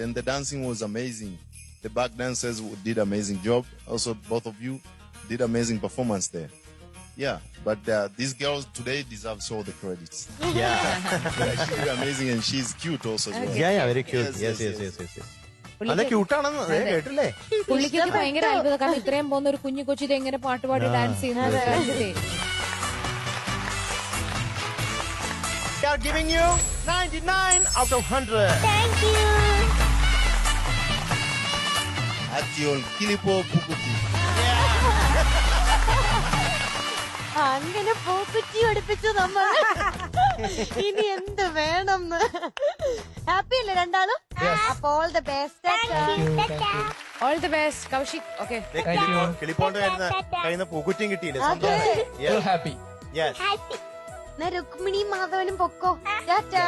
And the dancing was amazing. The back dancers did amazing job. Also, both of you did amazing performance there. Yeah, but these girls today deserve all the credits. Yeah. She's amazing and she's cute also as well. Yeah, very cute. Yes. അല്ല ക്യൂട്ടാണെന്ന് കേട്ടില്ലേ? പുള്ളിക്ക് ഭയങ്കര അത്ഭുതം. കാരണം ഇത്രയും പോകുന്ന ഒരു കുഞ്ഞു കൊച്ചിത് എങ്ങനെ പാട്ടുപാടി ഡാൻസ് ചെയ്യുന്നത് കണ്ടിട്ടേ. We are giving you 99 out of 100. Thank you. Atiol Kilipo Pukuti. അങ്ങനെ പൂക്കുറ്റി പഠിപ്പിച്ചു നമ്മൾ. ഇനി എന്ത് വേണം? ഹാപ്പി അല്ലേ രണ്ടാളും? അപ്പൊ all the best. All the best Kaushik. Okay, കിളിപ്പോണ്ട് കയ്യിൽ പൂക്കുറ്റിയും കിട്ടിയില്ലേ? ഹാപ്പി. രുക്മിണി മാധവനും പൊക്കോ. ടാറ്റാ.